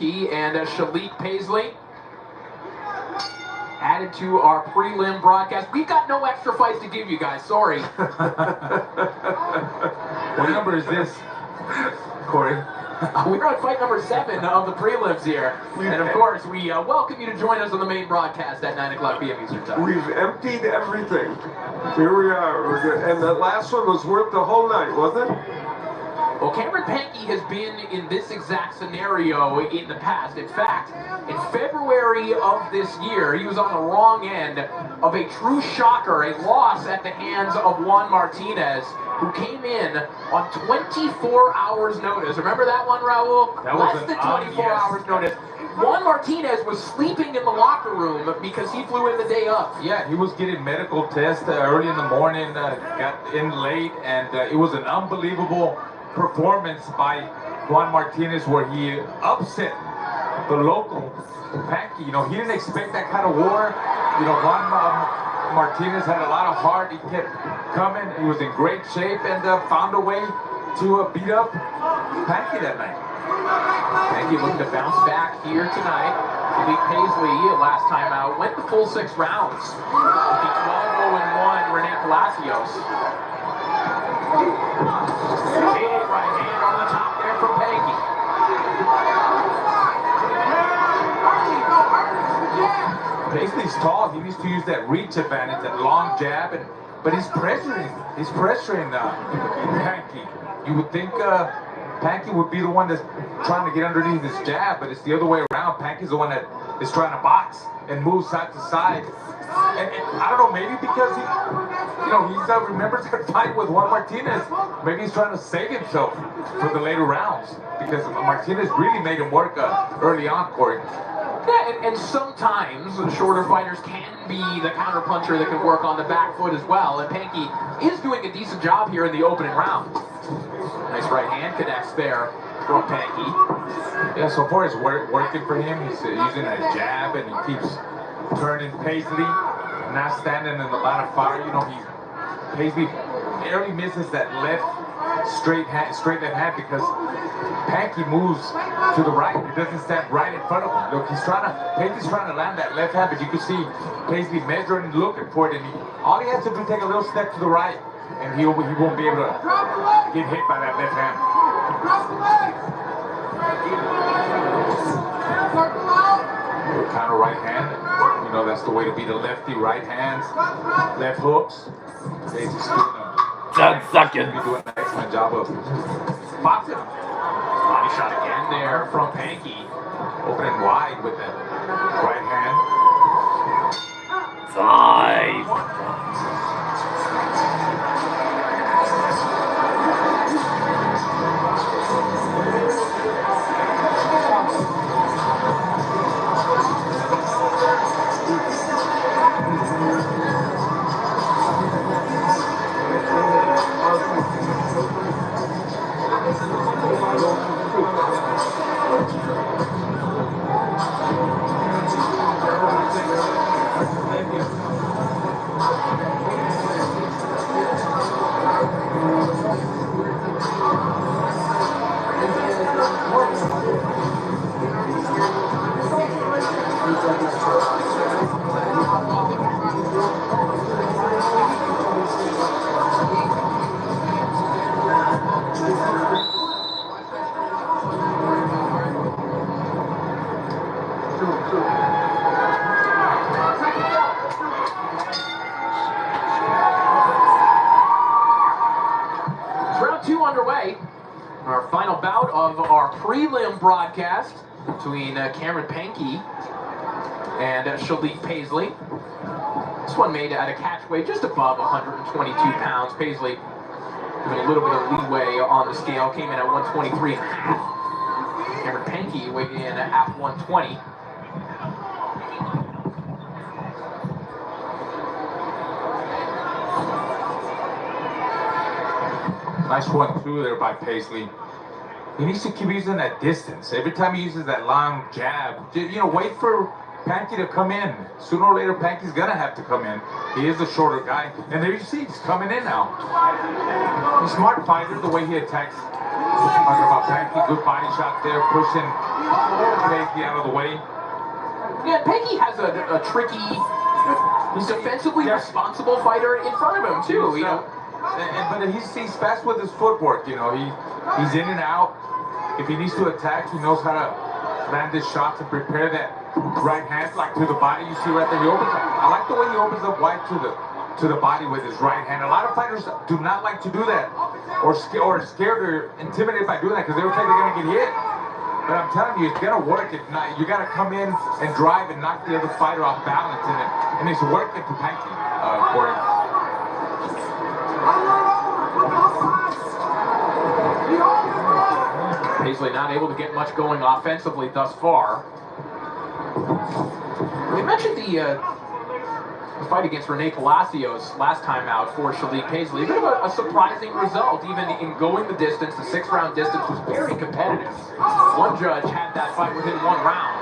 and Shalik Paisley added to our prelim broadcast. We've got no extra fights to give you guys, sorry. What number is this, Corey? We're on fight number 7 of the prelims here. And of course, we welcome you to join us on the main broadcast at 9 o'clock p.m. Eastern Time. We've emptied everything. Here we are. We're good. And that last one was worth the whole night, wasn't it? Well, Cameron Pankey has been in this exact scenario in the past. In fact, in February of this year, he was on the wrong end of a true shocker, a loss at the hands of Juan Martinez, who came in on 24 hours notice. Remember that one, Raul? That was less than 24 hours notice. Juan Martinez was sleeping in the locker room because he flew in the day up. Yeah, he was getting medical tests early in the morning, got in late, and it was an unbelievable performance by Juan Martinez where he upset the local Pankey. You know, he didn't expect that kind of war. You know, Juan Martinez had a lot of heart. He kept coming. He was in great shape and found a way to beat up Pankey that night. Pankey looking to bounce back here tonight. Shalik Paisley, last time out, went the full 6 rounds. The 12-0-1 Rene Palacios. Big right hand on the top there from Pankey. Paisley's tall. He needs to use that reach advantage, that long jab, but he's pressuring. He's pressuring Pankey. You would think Pankey would be the one that's trying to get underneath his jab, but it's the other way around. Pankey's the one that is trying to box and move side to side. And I don't know, maybe because he remembers that fight with Juan Martinez. Maybe he's trying to save himself for the later rounds because Martinez really made him work early on, Corey. Yeah, and sometimes the shorter fighters can be the counterpuncher that can work on the back foot as well. And Pankey is doing a decent job here in the opening round. Nice right hand connects there from Pankey. Yeah, so far it's working for him. He's using a jab and he keeps turning Paisley, not standing in the line of fire. You know, Paisley barely misses that left straight left hand because Pankey moves to the right. He doesn't stand right in front of him. Look, Paisley's trying to land that left hand, but you can see Paisley measuring and looking for it, and all he has to do is take a little step to the right, and he won't be able to get hit by that left hand. Counter right hand. You know, that's the way to beat the lefty. Right hands, left hooks. Paisley's doing an excellent job of boxing. Body shot again there from Pankey. Opening wide with that right hand. Round 2 underway. Our final bout of our prelim broadcast between Cameron Pankey and Shalik Paisley. This one made at a catch weight just above 122 pounds. Paisley giving a little bit of leeway on the scale, came in at 123 and a half. Cameron Pankey weighed in at 120. Nice 1-2 there by Paisley. He needs to keep using that distance. Every time he uses that long jab, you know, wait for Panky to come in. Sooner or later, Panky's gonna have to come in. He is a shorter guy. And there you see, he's coming in now. He's a smart fighter, the way he attacks. Talking about Panky, good body shot there, pushing Panky out of the way. Yeah, Panky has a tricky, defensively responsible fighter in front of him too. You know, but he's fast with his footwork. You know, he's in and out. If he needs to attack, he knows how to land his shots and prepare that right hand like to the body. You see right there, he opens up. I like the way he opens up wide to the body with his right hand. A lot of fighters do not like to do that, or scared or intimidated by doing that because they're afraid they're gonna get hit. But I'm telling you, it's gonna work. If not, you gotta come in and drive and knock the other fighter off balance, and it's working for Panky, Corey. Paisley not able to get much going offensively thus far. We mentioned the fight against Rene Palacios last time out for Shalik Paisley. A bit of a surprising result, even in going the distance. The 6-round distance was very competitive. One judge had that fight within 1 round.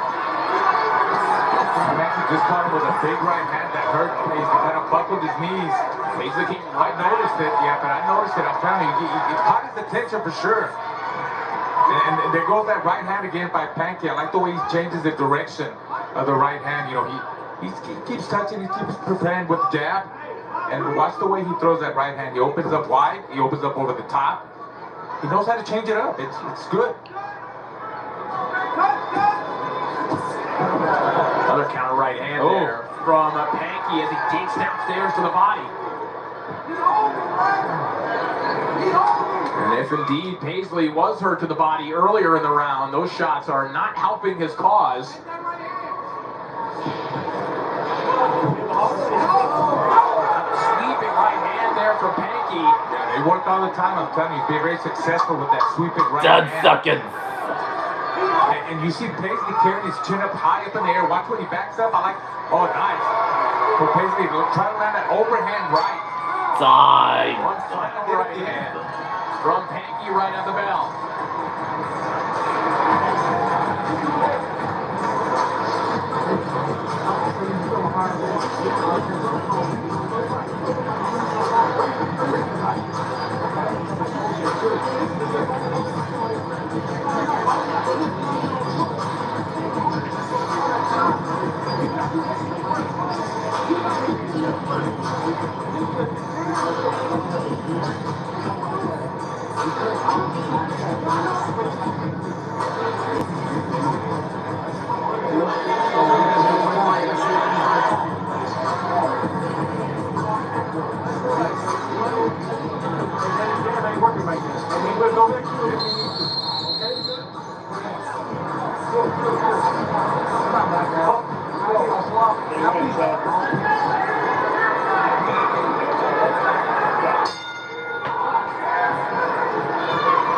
Panky just caught him with a big right hand that hurt Paisley. Kind of buckled his knees. Paisley came I noticed it, yeah, but I noticed it. I'm telling you, it caught his attention for sure. And there goes that right hand again by Panky. I like the way he changes the direction of the right hand. You know, he keeps touching, he keeps preparing with the jab. And watch the way he throws that right hand. He opens up wide, he opens up over the top. He knows how to change it up. It's good. Another counter right hand there from Panky as he digs downstairs to the body. And if indeed Paisley was hurt to the body earlier in the round, those shots are not helping his cause. Sweeping right hand there from Panky. Yeah, they work all the time. I'm telling you, he's been very successful with that sweeping right hand. 10 seconds. And you see Paisley carrying his chin up high up in the air. Watch when he backs up. I like, nice. For Paisley, try to land that overhand right. Time. One final right hand from Panky right at the bell.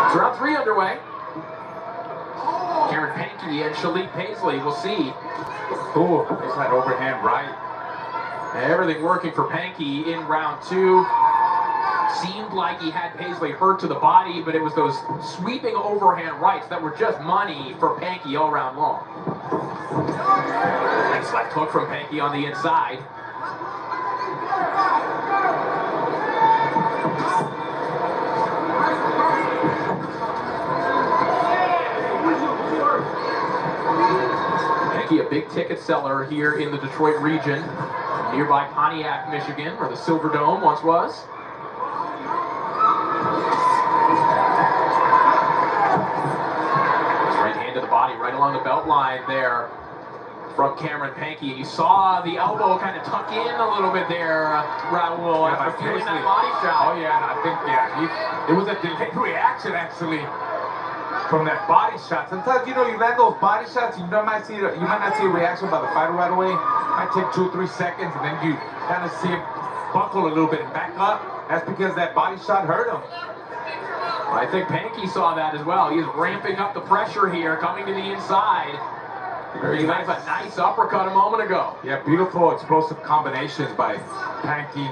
It's round 3 underway. Cameron Panky and Shalik Paisley. We'll see. Ooh, there's that overhand right. Everything working for Panky in round 2. Seemed like he had Paisley hurt to the body, but it was those sweeping overhand rights that were just money for Panky all round long. Nice left hook from Panky on the inside. Panky, a big ticket seller here in the Detroit region, nearby Pontiac, Michigan, where the Silver Dome once was. Right along the belt line there from Cameron Panky. You saw the elbow kind of tuck in a little bit there, Raul, after feeling that body shot. Oh yeah, and I think it was a delayed reaction actually from that body shot. Sometimes you land those body shots, you might not see a reaction by the fighter right away. It might take 2 or 3 seconds, and then you kind of see him buckle a little bit and back up. That's because that body shot hurt him. I think Panky saw that as well. He's ramping up the pressure here, coming to the inside. He lands a nice uppercut a moment ago. Yeah, beautiful explosive combinations by Panky.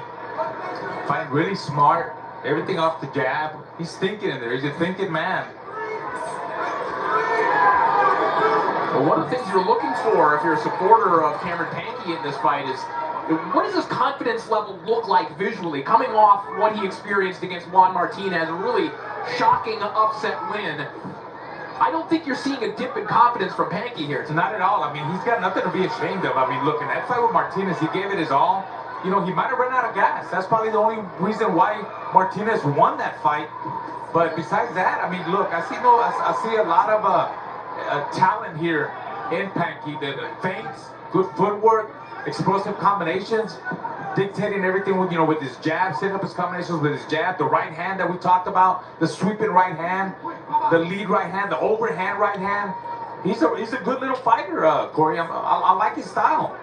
Fighting really smart. Everything off the jab. He's thinking in there. He's a thinking man. But one of the things you're looking for if you're a supporter of Cameron Pankey in this fight is, what does his confidence level look like visually, coming off what he experienced against Juan Martinez, a really shocking upset win? I don't think you're seeing a dip in confidence from Pankey here. Not at all. I mean, he's got nothing to be ashamed of. I mean, look, in that fight with Martinez, he gave it his all. You know, he might have run out of gas. That's probably the only reason why Martinez won that fight. But besides that, I mean, look, I see a lot of talent here in Pankey. The feints, good footwork, explosive combinations, dictating everything with, with his jab, setting up his combinations with his jab, the right hand that we talked about, the sweeping right hand, the lead right hand, the overhand right hand. He's a good little fighter, Corey. I like his style.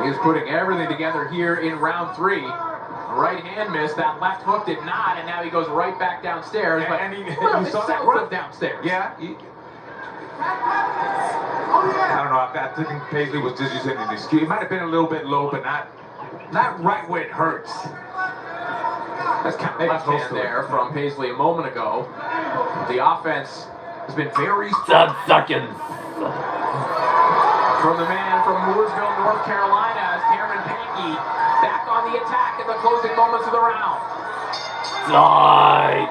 He's putting everything together here in round 3. The right hand missed, that left hook did not, and now he goes right back downstairs. And he saw that run downstairs. Yeah. I don't know. I think Paisley was just using an excuse. It might have been a little bit low, but not right where it hurts. That's kind of left hand there from Paisley a moment ago. The offense has been very strong. Seconds. From the man from Mooresville, North Carolina, as Cameron Pankey back on the attack in the closing moments of the round. Time.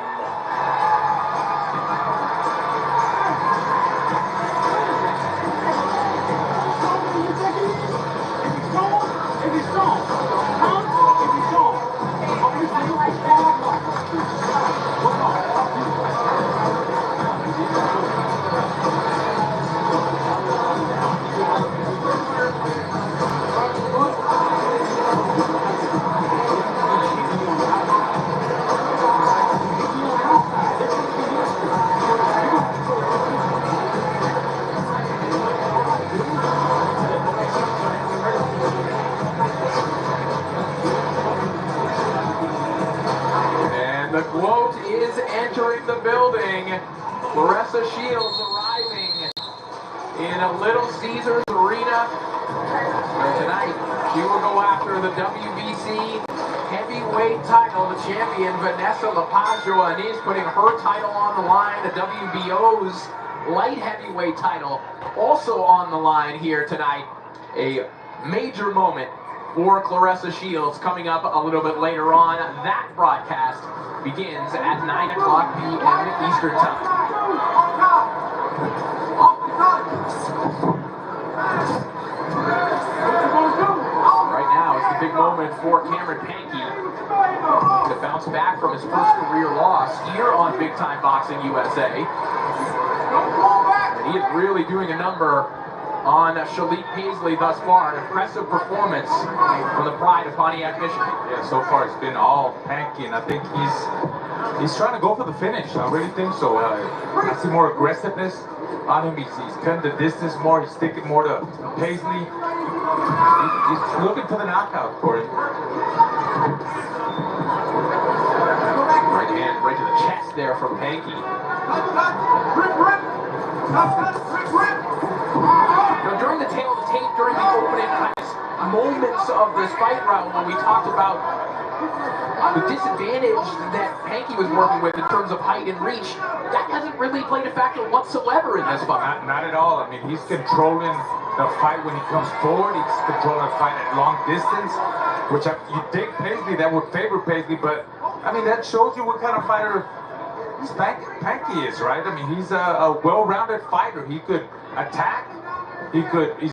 The quote is entering the building. Claressa Shields arriving in a Little Caesars Arena. And tonight, she will go after the WBC heavyweight title. The champion, Vanessa Lapagio, and is putting her title on the line. The WBO's light heavyweight title also on the line here tonight. A major moment for Claressa Shields coming up a little bit later on. That broadcast begins at 9 o'clock p.m. Eastern Time. Right now is the big moment for Cameron Pankey to bounce back from his first career loss here on Big Time Boxing USA. And he is really doing a number on Shalik Paisley thus far. An impressive performance from the pride of Pontiac, Michigan. Yeah, so far it's been all Pankey, and I think he's trying to go for the finish. I really think so. I see more aggressiveness on him. He's cutting the distance more. He's sticking more to Paisley. He's looking for the knockout, Corey. Right hand right to the chest there from Pankey. Now, during the tail of the tape, during the opening moments of this fight round, when we talked about the disadvantage that Pankey was working with in terms of height and reach, that hasn't really played a factor whatsoever in this fight. Not at all. I mean, he's controlling the fight when he comes forward. He's controlling the fight at long distance, which you'd think Paisley, that would favor Paisley, but I mean, that shows you what kind of fighter Pankey is, right? I mean, he's a well-rounded fighter. He could attack. He's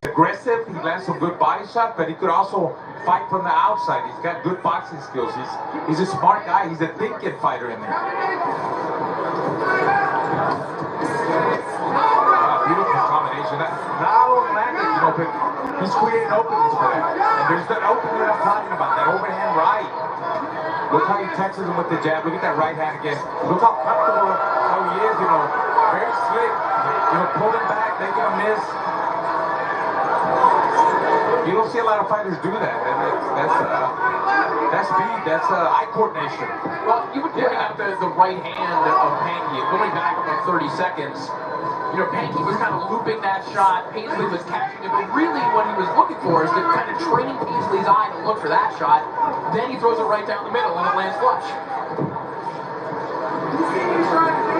aggressive. He lands some good body shots, but he could also fight from the outside. He's got good boxing skills. He's a smart guy. He's a thinking fighter in there. Beautiful combination. Not all landed, but he's creating openings for him. And there's that opening that I'm talking about, that overhand right. Look how he touches him with the jab. Look at that right hand again. Look how comfortable how he is, very slick. Pulling back, making a miss. You don't see a lot of fighters do that. That's speed. That's eye coordination. Well, you were pointing out the right hand of Pankey. Going back about 30 seconds, Pankey was kind of looping that shot. Paisley was catching it, but really what he was looking for is to kind of train Paisley's eye to look for that shot. Then he throws it right down the middle and it lands flush.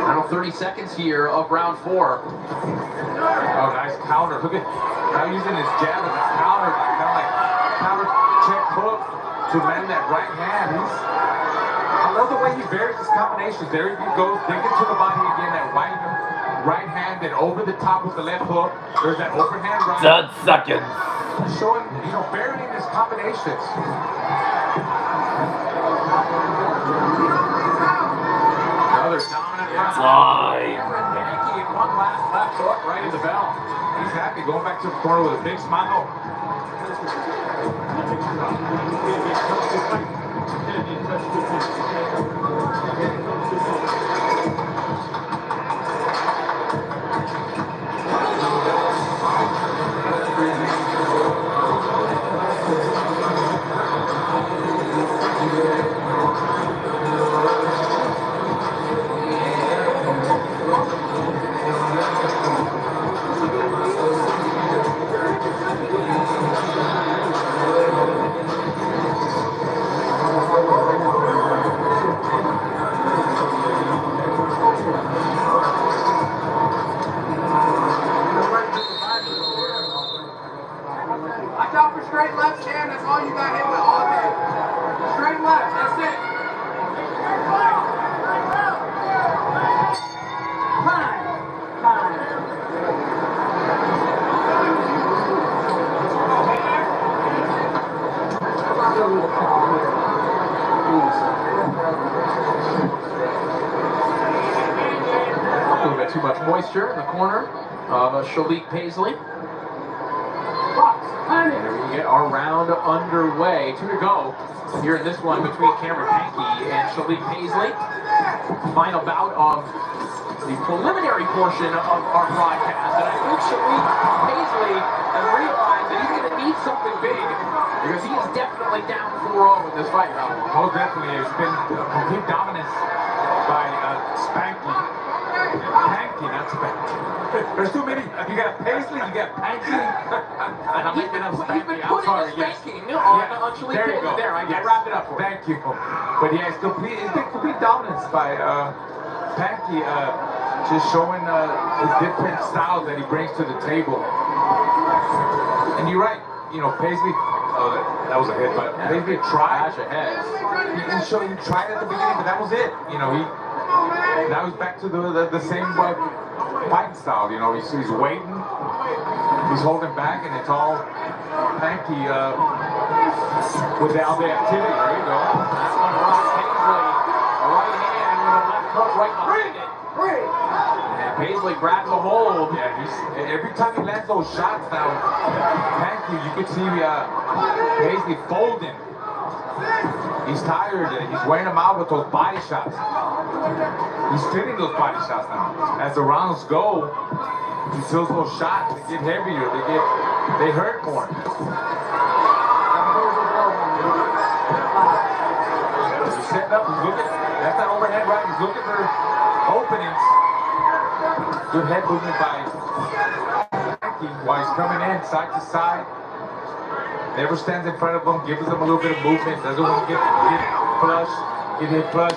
I don't Final 30 seconds here of round 4. Oh, nice counter. Look at now using his jab as a counter, kind of like counter check hook to land that right hand. I love the way he varies his combinations. There he goes, digging to the body again, that right hand, then over the top with the left hook. There's that overhand right. 10 seconds. Showing, varying his combinations. Another dominant round. Time. Pankey, one last left hook right in the bell. He's happy going back to the corner with a big smile. Watch out for straight left hand. That's all you got hit with all day. Straight left. That's it. A little bit too much moisture in the corner of Shalik Paisley. And we get our round underway. 2 to go here in this one between Cameron Pankey and Shalik Paisley. Final bout of the preliminary portion of our broadcast. And I think Shalik Paisley has realized that he's going to need something big because he is definitely down 4-0 in this fight, Raul. Oh, definitely. It's been a complete dominance by Spanky. Pankey, not Spanky. There's too many. You got Paisley, you got Pankey. And I'm making up He's been Spanky. I'm putting sorry. the Yes. spanking on Shalik There you Paisley. go. There, I Yes. wrapped it up for you. Thank you. But yeah, it's been complete dominance by Pankey, just showing his different styles that he brings to the table. And you're right, Paisley. Oh, that was a hit, but Paisley tried. Ahead. He tried at the beginning, but that was it. Now he's back to the same fighting style. He's waiting, he's holding back, and it's all Pankey with all the activity. There you go. That's one Ross Paisley. A right hand with a left hook right behind it. And Paisley grabs a hold. Yeah, every time he lands those shots now, Pankey, you could see Paisley folding. He's tired. He's wearing them out with those body shots. He's feeling those body shots now. As the rounds go, he feels those shots. They get heavier. They hurt more. He's setting up. He's looking. That's that overhead right. He's looking for openings. Good head movement by Pankey while he's coming in side to side. Never stands in front of him, gives him a little bit of movement, doesn't want to get flush, get hit flush.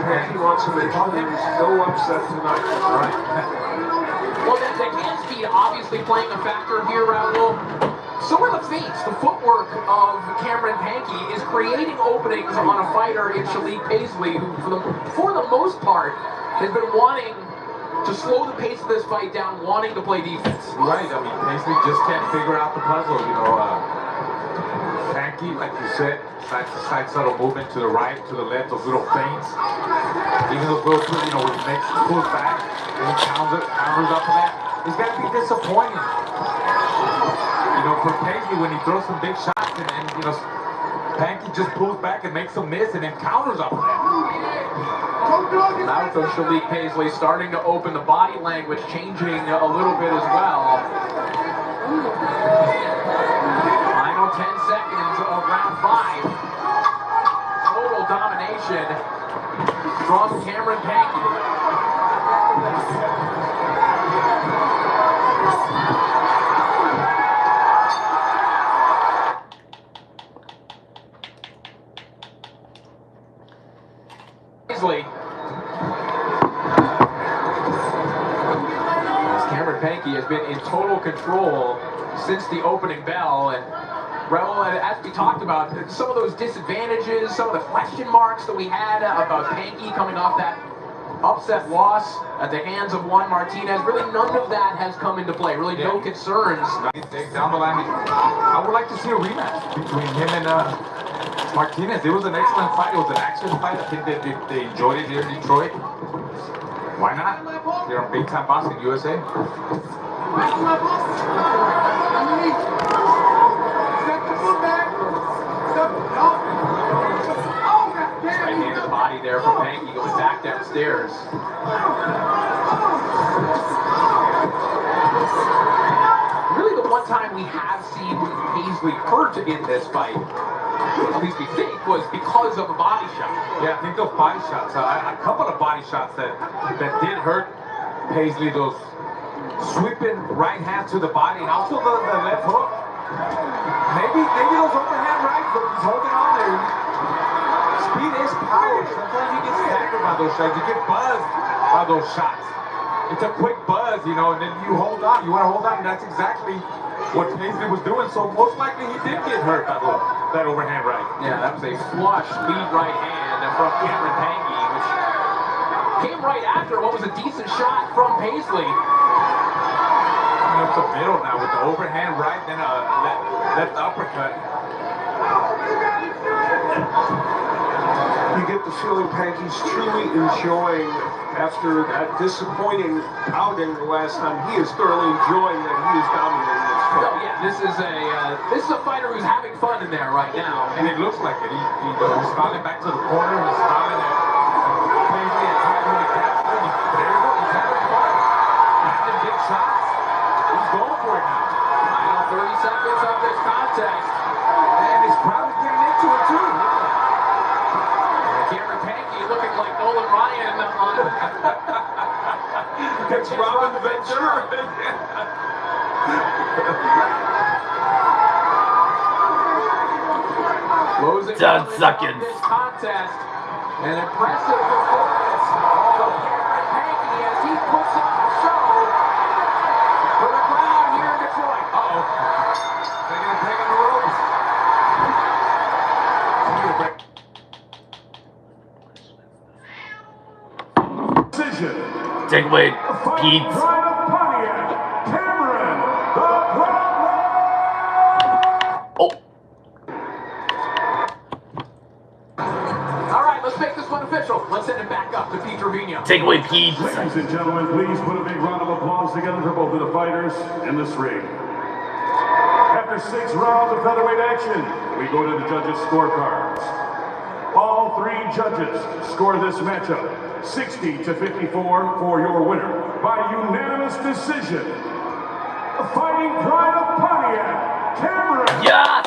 Pankey wants to make sure there's no upset tonight. Right. Well, the hand speed obviously playing a factor here, Raul. So are the feints. The footwork of Cameron Pankey is creating openings on a fighter in Shalik Paisley, who for the most part has been wanting to slow the pace of this fight down, wanting to play defense. Right, I mean, Paisley just can't figure out the puzzle, you know. Pankey, like you said, side subtle movement to the right, to the left, those little feints. Even those little, you know, when he pulls back, and he counters up on that. It's got to be disappointing. You know, for Paisley, when he throws some big shots, and you know, Pankey just pulls back and makes them miss, and then counters up on that. Mouth of Shalik Paisley starting to open, the body language changing a little bit as well. Final 10 seconds of round 5. Total domination from Cameron Pankey. Paisley. Cameron Pankey has been in total control since the opening bell, and Raul, as we talked about, some of those disadvantages, some of the question marks that we had about Pankey coming off that upset loss at the hands of Juan Martinez, really none of that has come into play. Really no concerns. Down the line, I would like to see a rematch between him and Martinez. It was an excellent fight. It was an action fight. I think they enjoyed it here in Detroit. Why not? They're on Big Time Boxing USA. Right hand to the body there from Pankey going back downstairs. Really the one time we have seen Paisley hurt in this fight, at least we think, was because of a body shot. Yeah, I think those body shots, a couple of body shots that did hurt Paisley, those sweeping right hand to the body, and also the left hook. Maybe those overhand rights, but he's holding on there. Speed is power. Sometimes you get staggered by those shots. You get buzzed by those shots. It's a quick buzz, you know, and then you hold on. You want to hold on, and that's exactly what Paisley was doing. So most likely he did get hurt by that overhand right. Yeah, that was a flush lead right hand from Cameron Pankey, which came right after what was a decent shot from Paisley. Coming up the middle now with the overhand right, then a left uppercut. You get the feeling Pankey's truly enjoying, after that disappointing outing the last time, he is thoroughly enjoying that he is dominating this fight. Oh yeah, this is a fighter who's having fun in there right now. And it looks like it. He's smiling back to the corner. He's smiling at Paisley and trying to capture him. There you go. He's having fun. Having big shots. He's going for it now. Final 30 seconds of this contest. And his crowd is getting into it too. Cameron Pankey looking like Nolan Ryan on It's Robin Ventura. Closing Done this contest. An impressive performance from Cameron Pankey as he puts on a show for the crowd here in Detroit. Uh-oh. Taking a break on the ropes. Take away, Pete. Oh. All right, let's make this one official. Let's send it back up to Pete Trevino. Take away, Pete. Ladies and gentlemen, please put a big round of applause together for both of the fighters in this ring. After 6 rounds of featherweight action, we go to the judges' scorecards. All 3 judges score this matchup 60-54 for your winner by unanimous decision. The Fighting Pride of Pontiac, Cameron. Yes!